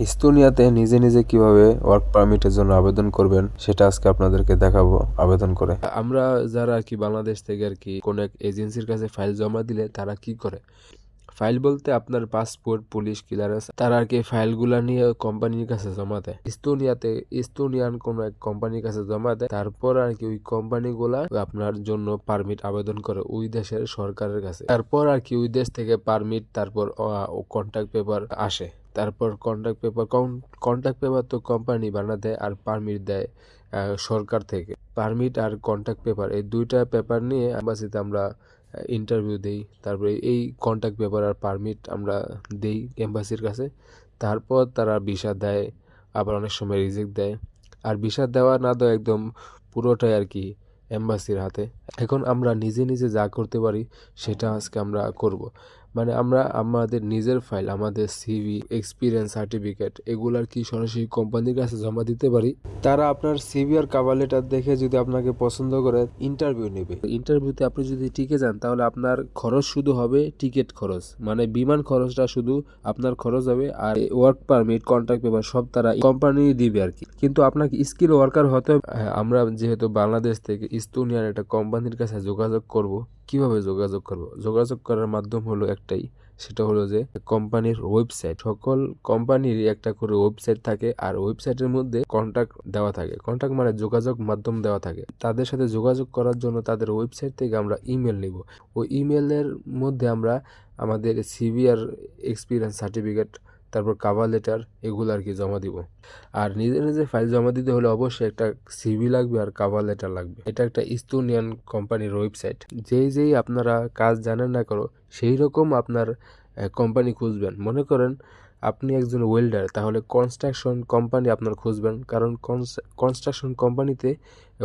ইস্তোনিয়াতে নিজে নিজে কিভাবে ওয়ার্ক পারমিটের জন্য আবেদন করবেন সেটা আজকে আপনাদেরকে দেখাবো আবেদন করে। আমরা যারা আর কি বাংলাদেশ থেকে আর কি কোন এক এজেন্সির কাছে ফাইল জমা দিলে তারা কি করে, ফাইল বলতে আপনার পাসপোর্ট, পুলিশ ক্লিয়ারেন্স, তারা আর কি ফাইলগুলা নিয়ে কোম্পানির কাছে জমা দেয়। ইস্তোনিয়াতে ইস্তোনিয়ান কোন এক কোম্পানির কাছে জমা দেয়, তারপর আর কি ওই কোম্পানিগুলা আপনার জন্য পারমিট আবেদন করে ওই দেশের সরকারের কাছে। তারপর আর কি ওই দেশ থেকে পারমিট, তারপর কন্ট্যাক্ট পেপার আসে। তারপর কন্ট্যাক্ট পেপার তো কোম্পানি বানা দেয়, আর পারমিট দেয় সরকার থেকে। পারমিট আর কন্ট্যাক্ট পেপার, এই দুইটা পেপার নিয়ে এম্বাসিতে আমরা ইন্টারভিউ দেই। তারপরে এই কন্ট্যাক্ট পেপার আর পারমিট আমরা দেই এম্বাসির কাছে। তারপর তারা ভিসা দেয়, আবার অনেক সময় রিজেক্ট দেয়। আর ভিসা দেওয়া না দেওয়া একদম পুরোটাই আর কি এম্বাসির হাতে। এখন আমরা নিজে নিজে যা করতে পারি সেটা আজকে আমরা করব। মানে আমরা আমাদের নিজের ফাইল, আমাদের সিভি, এক্সপিরিয়েন্স সার্টিফিকেট এগুলার কি সরাসরি কোম্পানির কাছে জমা দিতে পারি। তারা আপনার সিভি আর কভার লেটার দেখে যদি আপনাকে পছন্দ করে ইন্টারভিউ নেবে। ইন্টারভিউতে আপনি যদি টিকে যান তাহলে আপনার খরচ শুধু হবে টিকিট খরচ, মানে বিমান খরচটা শুধু আপনার খরচ হবে, আর ওয়ার্ক পারমিট, কন্ট্রাক্ট পেপার সব তারা কোম্পানি দিবে আর কি। কিন্তু আপনাকে স্কিল ওয়ার্কার হতে হবে। আমরা যেহেতু বাংলাদেশ থেকে ইস্তোনিয়ার একটা কোম্পানির কাছে যোগাযোগ করব। কিভাবে যোগাযোগ করব? যোগাযোগ করার মাধ্যম হলো একটাই, সেটা হলো যে কোম্পানির ওয়েবসাইট। সকল কোম্পানির একটা করে ওয়েবসাইট থাকে, আর ওয়েবসাইটের মধ্যে কন্টাক্ট দেওয়া থাকে। কন্টাক্ট মানে যোগাযোগ মাধ্যম দেওয়া থাকে। তাদের সাথে যোগাযোগ করার জন্য তাদের ওয়েবসাইট থেকে আমরা ইমেল নিব। ওই ইমেলের মধ্যে আমরা আমাদের সিভি আর এক্সপিরিয়েন্স সার্টিফিকেট, তারপর কভার লেটার এগুলো আর কি জমা দিব। আর নিজে নিজে ফাইল জমা দিতে হলে অবশ্যই একটা সিভি লাগবে আর কভার লেটার লাগবে। এটা একটা ইস্তোনিয়ান কোম্পানির ওয়েবসাইট। যেই আপনারা কাজ জানেন না করো সেই রকম আপনার কোম্পানি খুঁজবেন। মনে করেন আপনি একজন ওয়েল্ডার, তাহলে কনস্ট্রাকশন কোম্পানি আপনার খুঁজবেন, কারণ কনস্ট্রাকশন কোম্পানিতে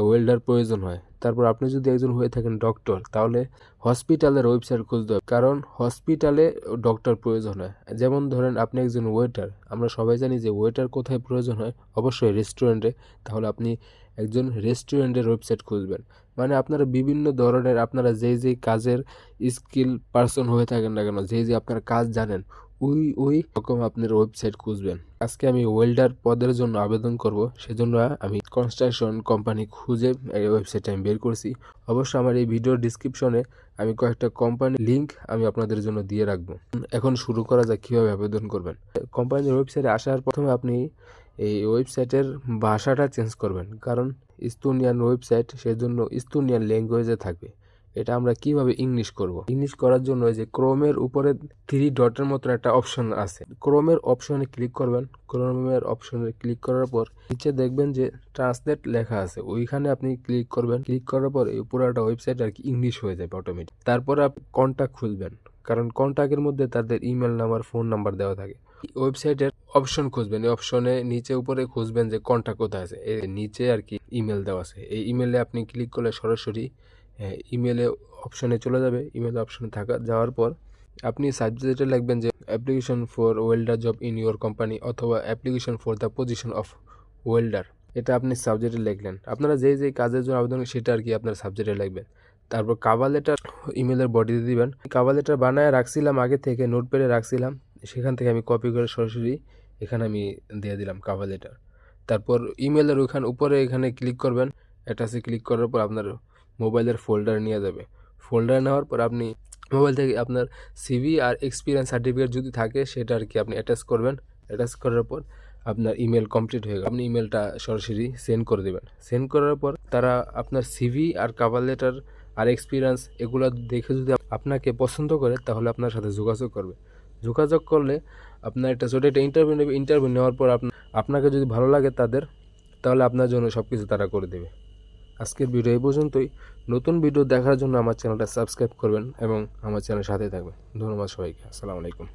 ওয়েল্ডার প্রয়োজন হয়। তারপর আপনি যদি একজন হয়ে থাকেন ডক্টর, তাহলে হসপিটালের ওয়েবসাইট খুঁজতে হবে, কারণ হসপিটালে ডক্টর প্রয়োজন হয়। যেমন ধরেন আপনি একজন ওয়েটার, আমরা সবাই জানি যে ওয়েটার কোথায় প্রয়োজন হয়, অবশ্যই রেস্টুরেন্টে। তাহলে আপনি একজন রেস্টুরেন্টের ওয়েবসাইট খুঁজবেন। মানে আপনারা বিভিন্ন ধরনের, আপনারা যেই কাজের স্কিল পারসন হয়ে থাকেন না কেন, যেই আপনার কাজ জানেন, ওই রকম আপনার ওয়েবসাইট খুঁজবেন। আজকে আমি ওয়েল্ডার পদের জন্য আবেদন করব, সেজন্য আমি কনস্ট্রাকশন কোম্পানি খুঁজে এই ওয়েবসাইটটা আমি বের করছি। অবশ্যই আমার এই ভিডিওর ডিসক্রিপশনে আমি কয়েকটা কোম্পানি লিংক আমি আপনাদের জন্য দিয়ে রাখবো। এখন শুরু করা যাক কিভাবে আবেদন করবেন। কোম্পানির ওয়েবসাইটে আসার প্রথমে আপনি এই ওয়েবসাইটের ভাষাটা চেঞ্জ করবেন, কারণ ইস্তোনিয়ান ওয়েবসাইট, সেজন্য ইস্তোনিয়ান ল্যাঙ্গুয়েজে থাকবে। এটা আমরা কিভাবে ইংলিশ করব? ইংলিশ করার জন্য যে ক্রোমের উপরে 3 ডটের মতন একটা অপশন আছে, ক্রোমের অপশনে ক্লিক করবেন। ক্রোমের অপশনে ক্লিক করার পর নিচে দেখবেন যে ট্রান্সলেট লেখা আছে, ওইখানে আপনি ক্লিক করবেন। ক্লিক করার পর এই পুরোটা ওয়েবসাইট আর কি ইংলিশ হয়ে যাবে অটোমেটিক। তারপর আপনি কন্ট্যাক্ট খুঁজবেন, কারণ কন্ট্যাক্টের মধ্যে তাদের ইমেল নাম্বার, ফোন নাম্বার দেওয়া থাকে। ওয়েবসাইটের অপশন খুঁজবেন, এই অপশনে নিচে উপরে খুঁজবেন যে কন্ট্যাক্ট কোথায় আছে, এই নিচে আর কি ইমেল দেওয়া আছে। এই ইমেলে আপনি ক্লিক করলে সরাসরি ইমেলে অপশনে চলে যাবে। ইমেল অপশনে যাওয়ার পর আপনি সাবজেক্টে লিখবেন যে application for welder job in your company, অথবা application for the position of welder. এটা আপনি সাবজেক্টে লিখলেন। আপনারা যেই কাজের জন্য আবেদন সেটা আর কি আপনার সাবজেক্টে লিখবেন। তারপর কভার লেটার ইমেলের বডিতে দিবেন। কভার লেটার বানায় রাখছিলাম আগে থেকে, নোটপ্যাডে রাখছিলাম, সেখান থেকে আমি কপি করে সরাসরি এখানে আমি দিয়ে দিলাম কভার লেটার। তারপর ইমেলের ওইখানে উপরে এখানে ক্লিক করবেন। অ্যাটাচে ক্লিক করার পর আপনার মোবাইলের ফোল্ডার নিয়ে যাবে। ফোল্ডার নেওয়ার পর আপনি মোবাইল থেকে আপনার সিভি আর এক্সপিরিয়েন্স সার্টিফিকেট যদি থাকে সেটা আর কি আপনি অ্যাটাচ করবেন। অ্যাটাচ করার পর আপনার ইমেল কমপ্লিট হয়ে গেল। আপনি ইমেলটা সরাসরি সেন্ড করে দেবেন। সেন্ড করার পর তারা আপনার সিভি আর কভার লেটার আর এক্সপিরিয়েন্স এগুলো দেখে যদি আপনাকে পছন্দ করে তাহলে আপনার সাথে যোগাযোগ করবে। যোগাযোগ করলে আপনার একটা ছোটো একটা ইন্টারভিউ নেবে। ইন্টারভিউ নেওয়ার পর আপনাকে যদি ভালো লাগে তাদের, তাহলে আপনার জন্য সব কিছু তারা করে দেবে। আজকের ভিডিও এই পর্যন্তই। নতুন ভিডিও দেখার জন্য আমার চ্যানেলটা সাবস্ক্রাইব করবেন এবং আমার চ্যানেলের সাথে থাকবেন। ধন্যবাদ সবাইকে। আসসালামু আলাইকুম।